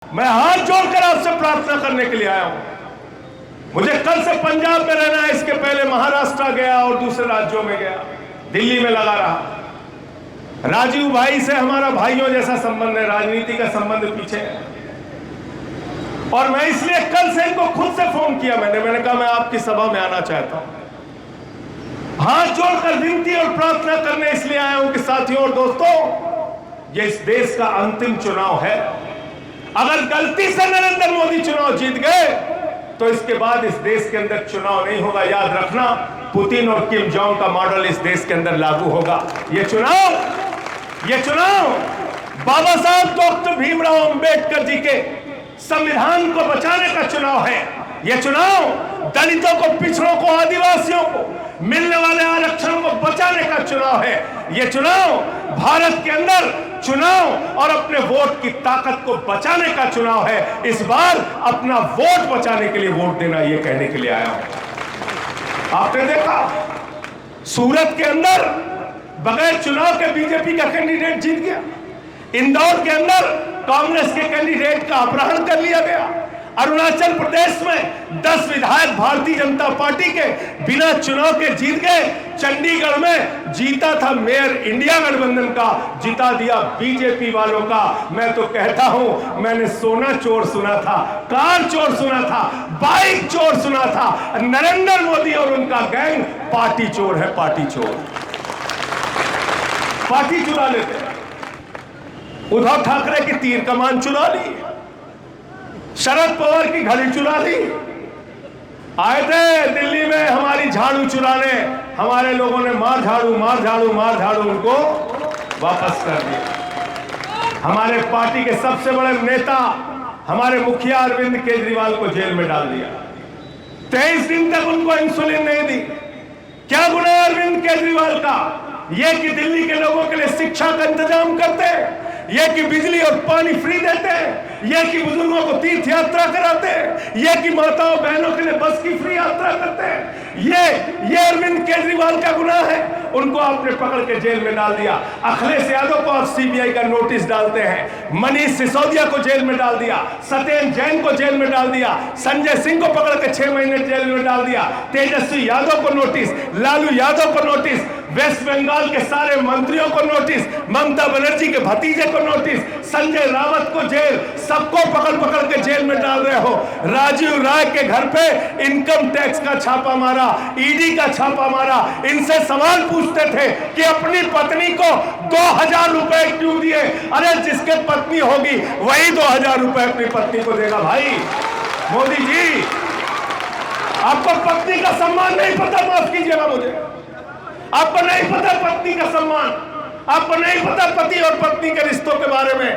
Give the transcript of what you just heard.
मैं हाथ जोड़कर आपसे प्रार्थना करने के लिए आया हूं। मुझे कल से पंजाब में रहना है, इसके पहले महाराष्ट्र गया और दूसरे राज्यों में गया, दिल्ली में लगा रहा। राजीव भाई से हमारा भाइयों जैसा संबंध है, राजनीति का संबंध पीछे है। और मैं इसलिए कल से इनको खुद से फोन किया, मैंने कहा मैं आपकी सभा में आना चाहता हूं। हाथ जोड़कर विनती और प्रार्थना करने इसलिए आया हूं कि साथियों और दोस्तों, ये इस देश का अंतिम चुनाव है। अगर गलती से नरेंद्र मोदी चुनाव जीत गए तो इसके बाद इस देश के अंदर चुनाव नहीं होगा। याद रखना, पुतिन और किम जोंग का मॉडल इस देश के अंदर लागू होगा। ये चुनाव बाबा साहब डॉक्टर भीमराव अंबेडकर जी के संविधान को बचाने का चुनाव है। यह चुनाव दलितों को, पिछड़ों को, आदिवासियों को मिलने वाले आरक्षण को बचाने का चुनाव है। यह चुनाव भारत के अंदर चुनाव और अपने वोट की ताकत को बचाने का चुनाव है। इस बार अपना वोट बचाने के लिए वोट देना, यह कहने के लिए आया हूं। आपने देखा सूरत के अंदर बगैर चुनाव के बीजेपी का कैंडिडेट जीत गया। इंदौर के अंदर कांग्रेस के कैंडिडेट का अपहरण कर लिया गया। अरुणाचल प्रदेश में 10 विधायक भारतीय जनता पार्टी के बिना चुनाव के जीत गए। चंडीगढ़ में जीता था मेयर इंडिया गठबंधन का, जिता दिया बीजेपी वालों का। मैं तो कहता हूं, मैंने सोना चोर सुना था, कार चोर सुना था, बाइक चोर सुना था। नरेंद्र मोदी और उनका गैंग पार्टी चोर है, पार्टी चोर। पार्टी चुरा लेते। उद्धव ठाकरे की तीर कमान चुरा ली, शरद पवार की घड़ी चुरा ली। आए थे दिल्ली में हमारी झाड़ू चुराने, हमारे लोगों ने मार झाड़ू उनको वापस कर दिया। हमारे पार्टी के सबसे बड़े नेता, हमारे मुखिया अरविंद केजरीवाल को जेल में डाल दिया। 23 दिन तक उनको इंसुलिन नहीं दी। क्या गुना है अरविंद केजरीवाल का? यह कि दिल्ली के लोगों के लिए शिक्षा का इंतजाम करते हैं, यह कि बिजली और पानी फ्री देते हैं, यह कि बुजुर्गों को तीर्थ यात्रा कराते हैं, यह कि माताओं बहनों के लिए बस की फ्री यात्रा करते हैं। ये अरविंद केजरीवाल का गुनाह है। उनको आपने पकड़ के जेल में डाल दिया। अखिलेश यादव को आप सीबीआई का नोटिस डालते हैं। मनीष सिसोदिया को जेल में डाल दिया। सत्येंद्र जैन को जेल में डाल दिया। संजय सिंह को पकड़ के 6 महीने जेल में डाल दिया। तेजस्वी यादव को नोटिस, लालू यादव को नोटिस, वेस्ट बंगाल के सारे मंत्रियों को नोटिस, ममता बनर्जी के भतीजे को नोटिस, संजय रावत को जेल, सबको पकड़ के जेल में डाल रहे हो। राजीव राय के घर पे इनकम टैक्स का छापा मारा, ईडी का छापा मारा। इनसे सवाल पूछते थे कि अपनी पत्नी को 2000 रुपए क्यों दिए? अरे जिसके पत्नी होगी वही 2000 रुपए अपनी पत्नी को देगा। भाई मोदी जी, आपको पत्नी का सम्मान नहीं पता? माफ कीजिएगा मुझे, आपको नहीं पता पत्नी का सम्मान, आपको नहीं पता पति और पत्नी के रिश्तों के बारे में।